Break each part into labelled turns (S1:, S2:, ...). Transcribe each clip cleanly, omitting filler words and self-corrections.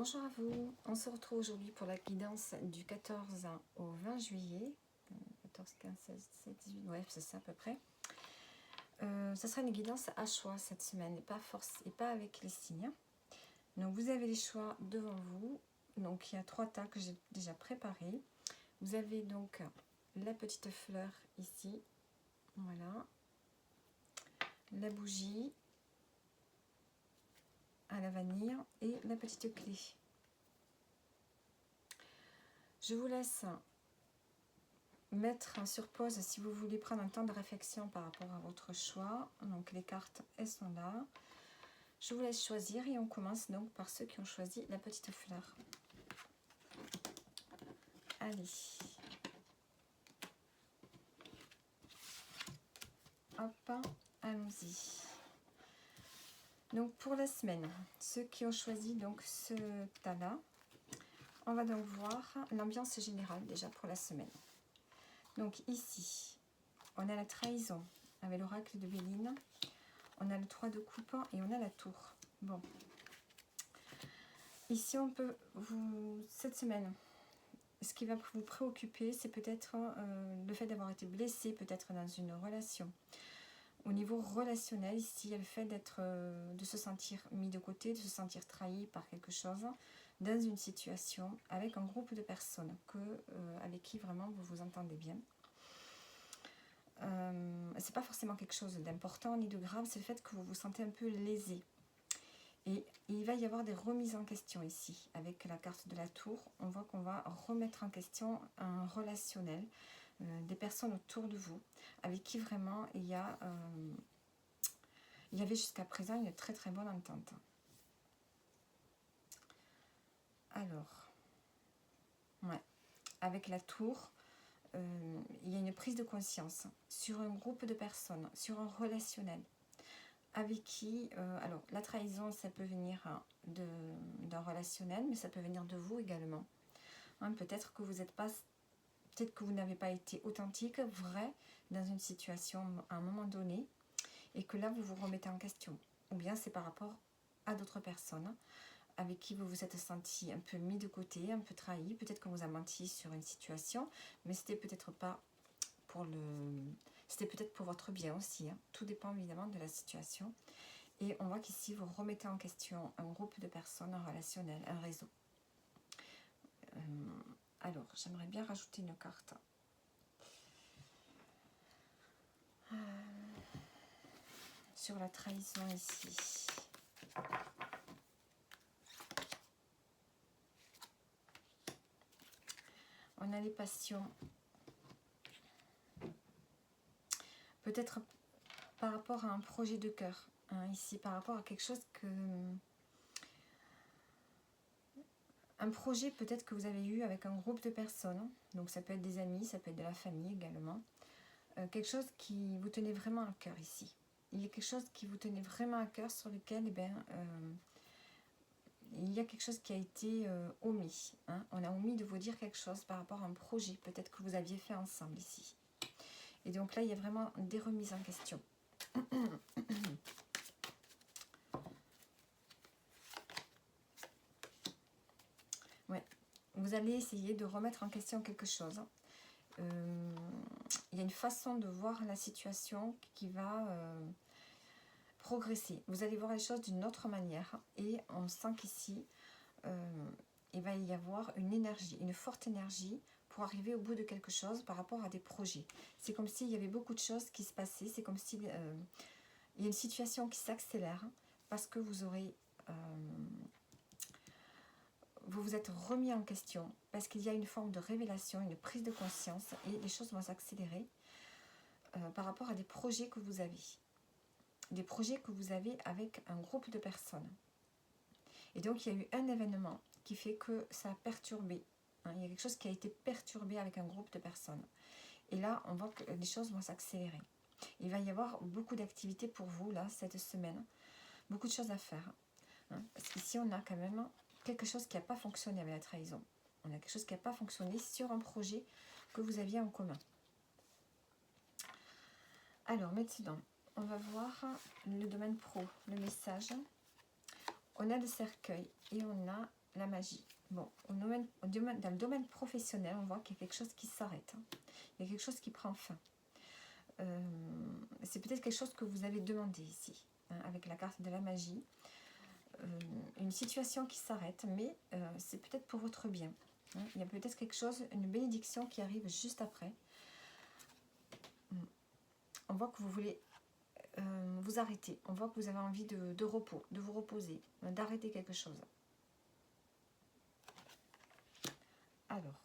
S1: Bonjour à vous, on se retrouve aujourd'hui pour la guidance du 14 au 20 juillet. 14, 15, 16, 17, 18, ouais c'est ça à peu près. Ça sera une guidance à choix cette semaine et pas avec les signes. Donc vous avez les choix devant vous. Donc il y a 3 tas que j'ai déjà préparés. Vous avez donc la petite fleur ici, voilà, la bougie à la vanille et la petite clé. Je vous laisse mettre sur pause si vous voulez prendre un temps de réflexion par rapport à votre choix. Donc les cartes, elles sont là. Je vous laisse choisir et on commence donc par ceux qui ont choisi la petite fleur. Allez. Hop, allons-y. Donc pour la semaine, ceux qui ont choisi donc ce tas-là, on va donc voir l'ambiance générale déjà pour la semaine. Donc ici, on a la trahison avec l'oracle de Béline. On a le 3 de coupe et on a la tour. Bon. Ici, on peut cette semaine, ce qui va vous préoccuper, c'est peut-être le fait d'avoir été blessé, peut-être dans une relation. Au niveau relationnel, ici, il y a le fait de se sentir mis de côté, de se sentir trahi par quelque chose, dans une situation, avec un groupe de personnes avec qui vraiment vous vous entendez bien. C'est pas forcément quelque chose d'important ni de grave, c'est le fait que vous vous sentez un peu lésé. Et il va y avoir des remises en question ici. Avec la carte de la tour, on voit qu'on va remettre en question un relationnel, des personnes autour de vous, avec qui vraiment il y avait jusqu'à présent une très très bonne entente. Alors, ouais, avec la tour, il y a une prise de conscience sur un groupe de personnes, sur un relationnel. Avec qui, alors la trahison, ça peut venir d'un relationnel, mais ça peut venir de vous également. Hein, peut-être que vous n'avez pas été authentique, vrai, dans une situation à un moment donné, et que là vous vous remettez en question. Ou bien c'est par rapport à d'autres personnes avec qui vous vous êtes senti un peu mis de côté, un peu trahi. Peut-être qu'on vous a menti sur une situation, mais c'était peut-être pas c'était peut-être pour votre bien aussi, hein. Tout dépend évidemment de la situation. Et on voit qu'ici, vous remettez en question un groupe de personnes, un relationnel, un réseau. Alors, j'aimerais bien rajouter une carte. Sur la trahison ici. On a les passions. Peut-être par rapport à un projet de cœur. Hein, ici, par rapport à quelque chose un projet peut-être que vous avez eu avec un groupe de personnes. Donc ça peut être des amis, ça peut être de la famille également. Quelque chose qui vous tenait vraiment à cœur ici. Il y a quelque chose qui vous tenait vraiment à cœur sur lequel il y a quelque chose qui a été omis. Hein. On a omis de vous dire quelque chose par rapport à un projet peut-être que vous aviez fait ensemble ici. Et donc là, il y a vraiment des remises en question. Ouais. Vous allez essayer de remettre en question quelque chose. Il y a une façon de voir la situation qui va progresser. Vous allez voir les choses d'une autre manière. Et on sent qu'ici, il va y avoir une énergie, une forte énergie pour arriver au bout de quelque chose par rapport à des projets. C'est comme s'il y avait beaucoup de choses qui se passaient. C'est comme s'il y a une situation qui s'accélère parce que vous vous êtes remis en question, parce qu'il y a une forme de révélation, une prise de conscience, et les choses vont s'accélérer par rapport à des projets que vous avez. Des projets que vous avez avec un groupe de personnes. Et donc, il y a eu un événement qui fait que ça a perturbé. Hein, il y a quelque chose qui a été perturbé avec un groupe de personnes. Et là, on voit que les choses vont s'accélérer. Il va y avoir beaucoup d'activités pour vous, là, cette semaine. Beaucoup de choses à faire. Hein, parce qu'ici, on a quand même quelque chose qui n'a pas fonctionné avec la trahison. On a quelque chose qui n'a pas fonctionné sur un projet que vous aviez en commun. Alors, maintenant, on va voir le domaine pro, le message. On a le cercueil et on a la magie. Bon, dans le domaine professionnel, on voit qu'il y a quelque chose qui s'arrête. Hein. Il y a quelque chose qui prend fin. C'est peut-être quelque chose que vous avez demandé ici, hein, avec la carte de la magie. Une situation qui s'arrête, mais c'est peut-être pour votre bien. Hein. Il y a peut-être quelque chose, une bénédiction qui arrive juste après. On voit que vous voulez vous arrêter. On voit que vous avez envie de repos, de vous reposer, d'arrêter quelque chose. Alors,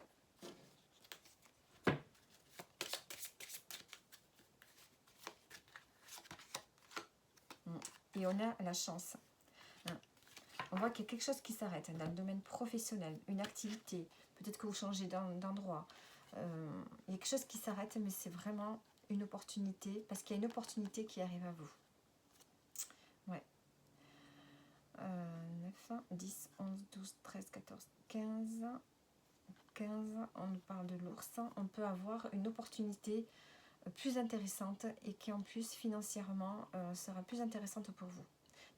S1: et on a la chance. On voit qu'il y a quelque chose qui s'arrête dans le domaine professionnel, une activité, peut-être que vous changez d'endroit. Il y a quelque chose qui s'arrête, mais c'est vraiment une opportunité, parce qu'il y a une opportunité qui arrive à vous. Ouais. 9, 10, 11, 12, 13, 14, 15. 15, on nous parle de l'ours. On peut avoir une opportunité plus intéressante et qui en plus financièrement sera plus intéressante pour vous.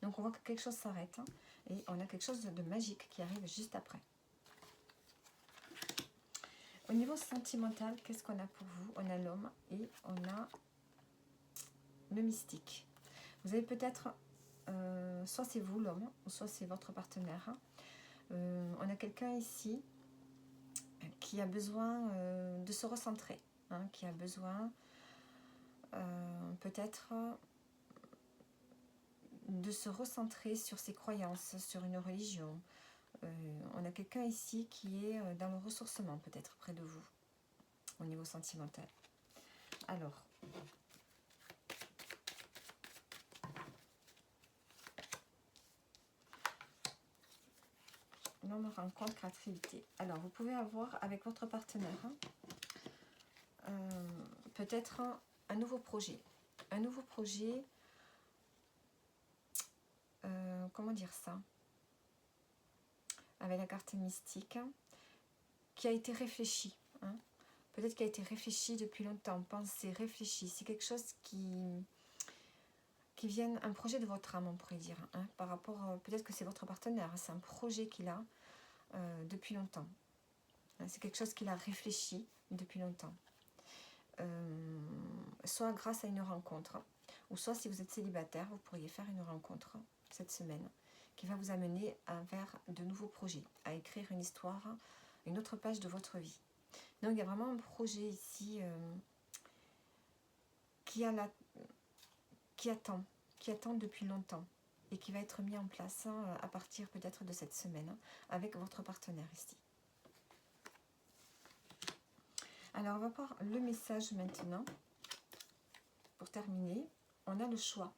S1: Donc on voit que quelque chose s'arrête et on a quelque chose de magique qui arrive juste après. Au niveau sentimental, qu'est-ce qu'on a pour vous? On a l'homme et on a le mystique. Vous avez peut-être, soit c'est vous l'homme, soit c'est votre partenaire. On a quelqu'un ici qui a besoin de se recentrer, hein, qui a besoin peut-être de se recentrer sur ses croyances, sur une religion. On a quelqu'un ici qui est dans le ressourcement, peut-être près de vous, au niveau sentimental. Alors, l'homme rencontre créativité. Alors, vous pouvez avoir avec votre partenaire peut-être un nouveau projet. Un nouveau projet, comment dire ça? Avec la carte mystique, qui a été réfléchi. Hein. Peut-être qu'il a été réfléchi depuis longtemps, pensé, réfléchi. C'est quelque chose qui vient, un projet de votre âme, on pourrait dire. Hein, par rapport, peut-être que c'est votre partenaire, c'est un projet qu'il a depuis longtemps. C'est quelque chose qu'il a réfléchi depuis longtemps. Soit grâce à une rencontre, ou soit si vous êtes célibataire, vous pourriez faire une rencontre cette semaine qui va vous amener vers de nouveaux projets, à écrire une histoire, une autre page de votre vie. Donc il y a vraiment un projet ici qui attend depuis longtemps et qui va être mis en place à partir peut-être de cette semaine avec votre partenaire ici. Alors on va voir le message maintenant. Pour terminer, on a le choix.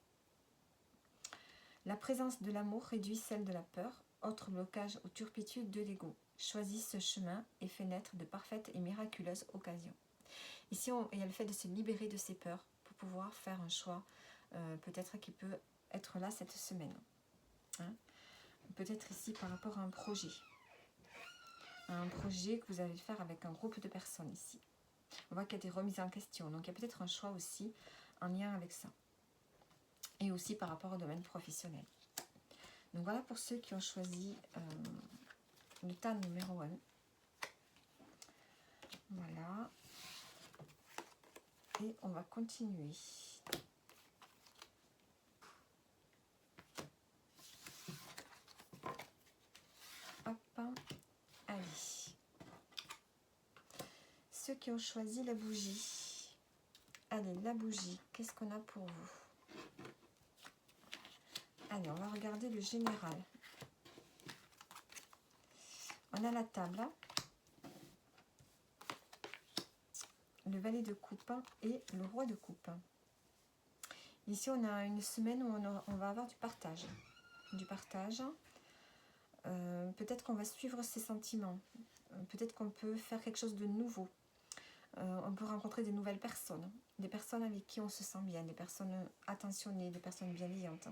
S1: La présence de l'amour réduit celle de la peur, autre blocage ou turpitude de l'ego. Choisis ce chemin et fais naître de parfaites et miraculeuses occasions. Ici, il y a le fait de se libérer de ses peurs pour pouvoir faire un choix, peut-être qui peut être là cette semaine. Hein, peut-être ici par rapport à un projet. Un projet que vous allez faire avec un groupe de personnes ici. On voit qu'il y a des remises en question. Donc il y a peut-être un choix aussi en lien avec ça. Et aussi par rapport au domaine professionnel. Donc voilà pour ceux qui ont choisi le tas numéro 1. Voilà. Et on va continuer. Hop. Allez. Ceux qui ont choisi la bougie. Allez, la bougie, qu'est-ce qu'on a pour vous? Allez, on va regarder le général. On a la table, le valet de coupe et le roi de coupe. Ici, on a une semaine où on va avoir du partage. Peut-être qu'on va suivre ses sentiments. Peut-être qu'on peut faire quelque chose de nouveau. On peut rencontrer des nouvelles personnes. Des personnes avec qui on se sent bien. Des personnes attentionnées, des personnes bienveillantes.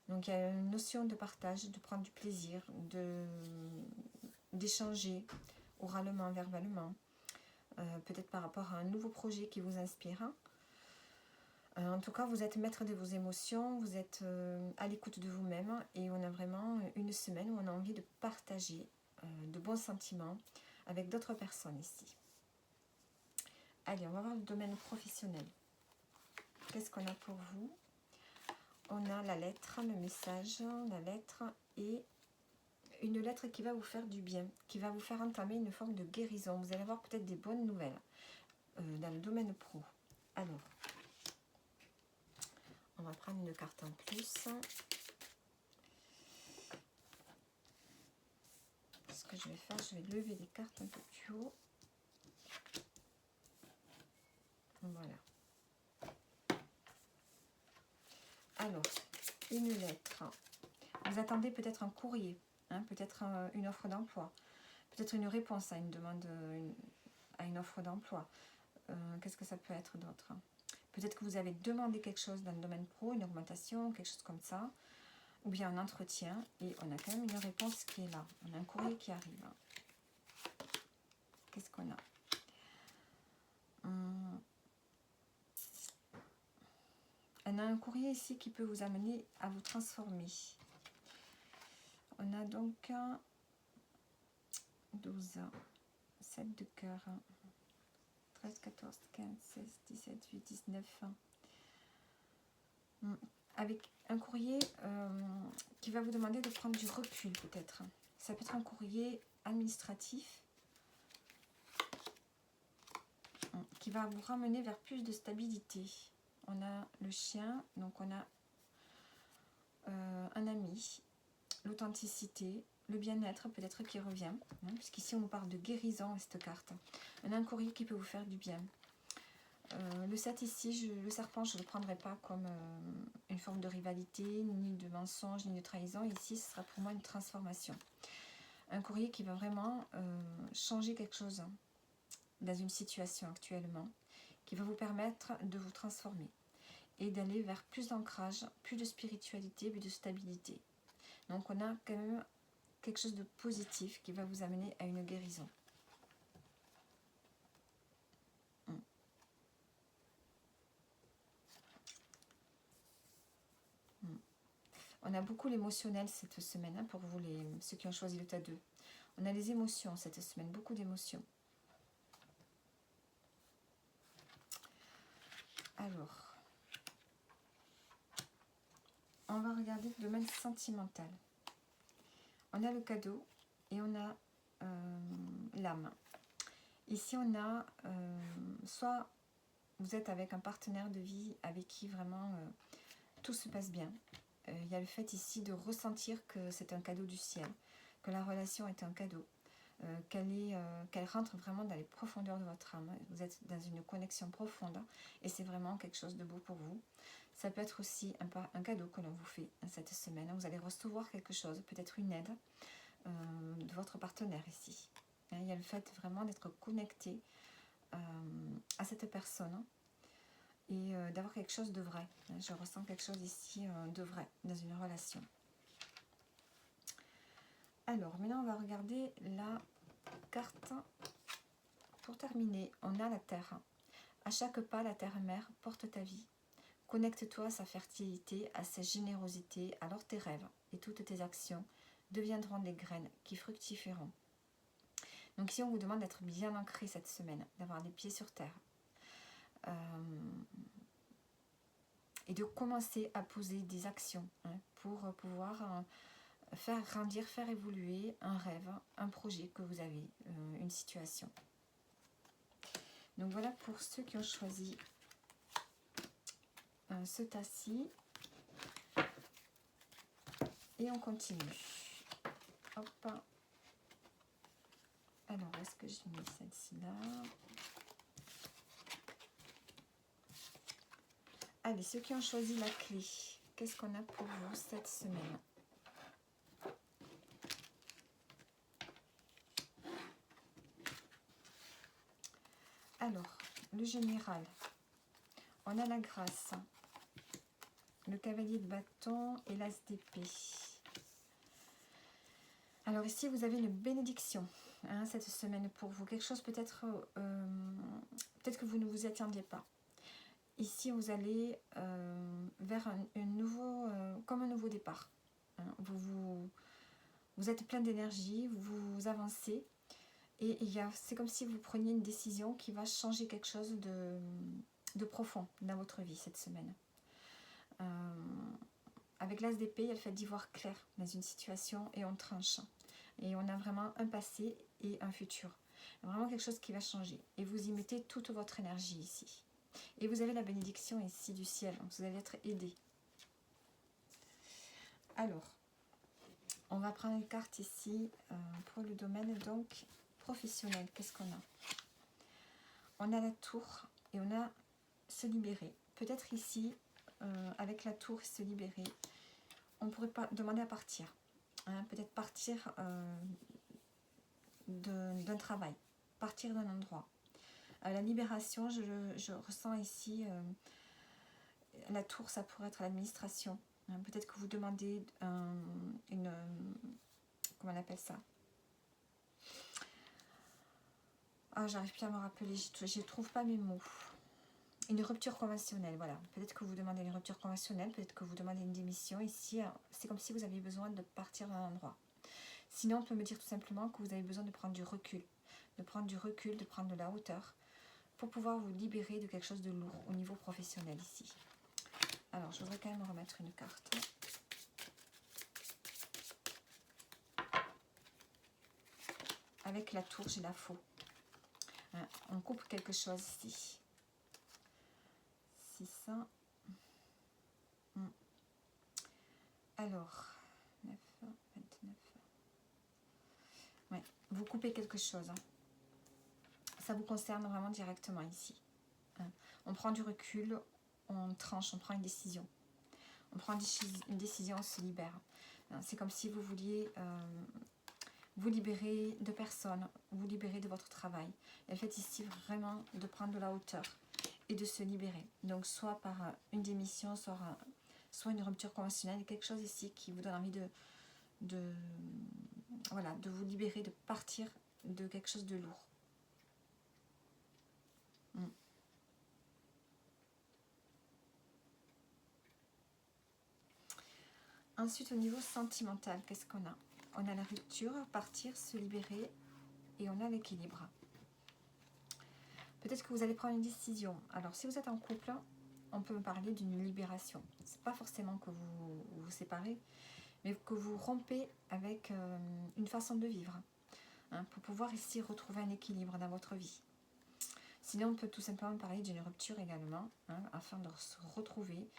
S1: Donc, il y a une notion de partage, de prendre du plaisir, d'échanger oralement, verbalement. Peut-être par rapport à un nouveau projet qui vous inspire. En tout cas, vous êtes maître de vos émotions, vous êtes à l'écoute de vous-même et on a vraiment une semaine où on a envie de partager de bons sentiments avec d'autres personnes ici. Allez, on va voir le domaine professionnel. Qu'est-ce qu'on a pour vous? On a la lettre, le message, la lettre et une lettre qui va vous faire du bien, qui va vous faire entamer une forme de guérison. Vous allez avoir peut-être des bonnes nouvelles dans le domaine pro. Alors, on va prendre une carte en plus. Ce que je vais faire, je vais lever les cartes un peu plus haut. Voilà. Alors, une lettre. Vous attendez peut-être un courrier, hein, peut-être une offre d'emploi, peut-être une réponse à une demande, à une offre d'emploi. Qu'est-ce que ça peut être d'autre? Peut-être que vous avez demandé quelque chose dans le domaine pro, une augmentation, quelque chose comme ça, ou bien un entretien, et on a quand même une réponse qui est là. On a un courrier qui arrive. Qu'est-ce qu'on a? On a un courrier ici qui peut vous amener à vous transformer. On a donc 12, 7 de cœur, 13, 14, 15, 16, 17, 18, 19. Avec un courrier qui va vous demander de prendre du recul peut-être. Ça peut être un courrier administratif qui va vous ramener vers plus de stabilité. On a le chien, donc on a un ami, l'authenticité, le bien-être peut-être qui revient, hein, puisqu'ici on nous parle de guérison à cette carte. On a un courrier qui peut vous faire du bien. Le 7 ici, le serpent, je ne le prendrai pas comme une forme de rivalité, ni de mensonge, ni de trahison. Ici, ce sera pour moi une transformation. Un courrier qui va vraiment changer quelque chose dans une situation actuellement, qui va vous permettre de vous transformer et d'aller vers plus d'ancrage, plus de spiritualité, plus de stabilité. Donc on a quand même quelque chose de positif qui va vous amener à une guérison. On a beaucoup l'émotionnel cette semaine, hein, pour vous, ceux qui ont choisi le tas 2. On a les émotions cette semaine, beaucoup d'émotions. Alors, on va regarder le domaine sentimental. On a le cadeau et on a l'âme. Ici, on a soit vous êtes avec un partenaire de vie avec qui vraiment tout se passe bien. Il y a le fait ici de ressentir que c'est un cadeau du ciel, que la relation est un cadeau, qu'elle rentre vraiment dans les profondeurs de votre âme. Vous êtes dans une connexion profonde et c'est vraiment quelque chose de beau pour vous. Ça peut être aussi un cadeau que l'on vous fait cette semaine. Vous allez recevoir quelque chose, peut-être une aide de votre partenaire ici. Il y a le fait vraiment d'être connecté à cette personne et d'avoir quelque chose de vrai. Je ressens quelque chose ici de vrai dans une relation. Alors, maintenant, on va regarder la carte. Pour terminer, on a la terre. À chaque pas, la terre-mère porte ta vie. Connecte-toi à sa fertilité, à sa générosité, alors tes rêves et toutes tes actions deviendront des graines qui fructifieront. Donc ici, on vous demande d'être bien ancré cette semaine, d'avoir les pieds sur terre. Et de commencer à poser des actions pour pouvoir faire grandir, faire évoluer un rêve, un projet que vous avez, une situation. Donc voilà pour ceux qui ont choisi ce tas-ci. Et on continue. Hop. Alors, est-ce que j'ai mis celle-ci là? Allez, ceux qui ont choisi la clé, qu'est-ce qu'on a pour vous cette semaine? Alors, le général, on a la grâce, le cavalier de bâton et l'as d'épée. Alors ici, vous avez une bénédiction cette semaine pour vous. Quelque chose peut-être que vous ne vous attendiez pas. Ici, vous allez vers comme un nouveau départ. Hein. Vous êtes plein d'énergie, vous avancez. Et c'est comme si vous preniez une décision qui va changer quelque chose de profond dans votre vie cette semaine. Avec l'as d'épée, il y a le fait d'y voir clair dans une situation et on tranche. Et on a vraiment un passé et un futur. Vraiment quelque chose qui va changer. Et vous y mettez toute votre énergie ici. Et vous avez la bénédiction ici du ciel. Donc vous allez être aidé. Alors, on va prendre une carte ici pour le domaine donc professionnel. Qu'est-ce qu'on a? On a la tour et on a se libérer. Peut-être ici, avec la tour se libérer, on pourrait pas demander à partir. Hein, peut-être partir d'un travail, partir d'un endroit. La libération, je ressens ici, la tour, ça pourrait être l'administration. Hein, peut-être que vous demandez comment on appelle ça? Ah, j'arrive plus à me rappeler, je ne trouve pas mes mots. Une rupture conventionnelle, voilà. Peut-être que vous demandez une rupture conventionnelle, peut-être que vous demandez une démission. Ici, c'est comme si vous aviez besoin de partir d'un endroit. Sinon, on peut me dire tout simplement que vous avez besoin de prendre du recul. De prendre du recul, de prendre de la hauteur pour pouvoir vous libérer de quelque chose de lourd au niveau professionnel ici. Alors, je voudrais quand même remettre une carte. Avec la tour, j'ai la faux. Hein, on coupe quelque chose ici. 600. Alors, 9, 29. Ouais, vous coupez quelque chose. Hein. Ça vous concerne vraiment directement ici. Hein. On prend du recul, on tranche, on prend une décision. On prend une décision, on se libère. Hein. C'est comme si vous vouliez vous libérer de personne, vous libérer de votre travail. Et le fait ici vraiment de prendre de la hauteur et de se libérer. Donc soit par une démission, soit une rupture conventionnelle, quelque chose ici qui vous donne envie voilà, de vous libérer, de partir de quelque chose de lourd. Ensuite, au niveau sentimental, qu'est-ce qu'on a? On a la rupture, partir, se libérer, et on a l'équilibre. Peut-être que vous allez prendre une décision. Alors, si vous êtes en couple, on peut me parler d'une libération. C'est pas forcément que vous vous séparez, mais que vous rompez avec une façon de vivre, hein, pour pouvoir ici retrouver un équilibre dans votre vie. Sinon, on peut tout simplement parler d'une rupture également, hein, afin de se retrouver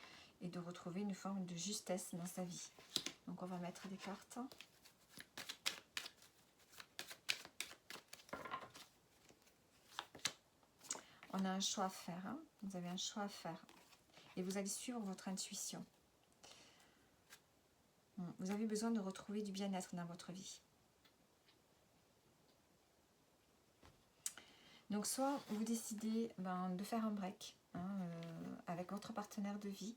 S1: et de retrouver une forme de justesse dans sa vie. Donc, on va mettre des cartes. On a un choix à faire, hein. Vous avez un choix à faire. Et vous allez suivre votre intuition. Vous avez besoin de retrouver du bien-être dans votre vie. Donc soit vous décidez de faire un break, hein, avec votre partenaire de vie.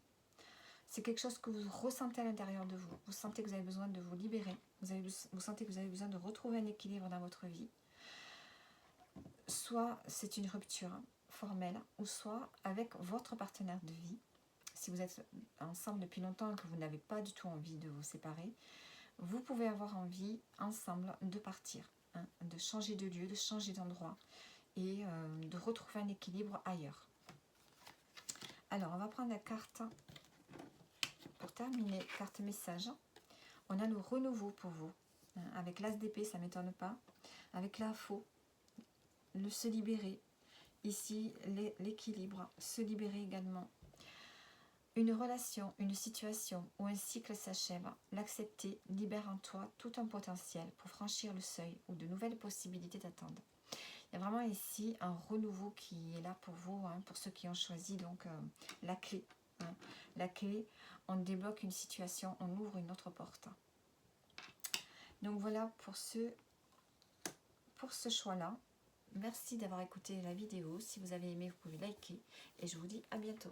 S1: C'est quelque chose que vous ressentez à l'intérieur de vous. Vous sentez que vous avez besoin de vous libérer. Vous sentez que vous avez besoin de retrouver un équilibre dans votre vie. Soit c'est une rupture formelle, ou soit avec votre partenaire de vie. Si vous êtes ensemble depuis longtemps et que vous n'avez pas du tout envie de vous séparer, vous pouvez avoir envie ensemble de partir, hein, de changer de lieu, de changer d'endroit et de retrouver un équilibre ailleurs. Alors, on va prendre la carte pour terminer, carte message. On a le renouveau pour vous. Hein, avec l'as d'épée, ça ne m'étonne pas. Avec la faux, le se libérer. Ici, l'équilibre, se libérer également. Une relation, une situation ou un cycle s'achève. L'accepter libère en toi tout un potentiel pour franchir le seuil où de nouvelles possibilités t'attendent. Il y a vraiment ici un renouveau qui est là pour vous, hein, pour ceux qui ont choisi donc la clé. Hein. La clé, on débloque une situation, on ouvre une autre porte. Donc voilà pour ce choix-là. Merci d'avoir écouté la vidéo. Si vous avez aimé, vous pouvez liker. Et je vous dis à bientôt.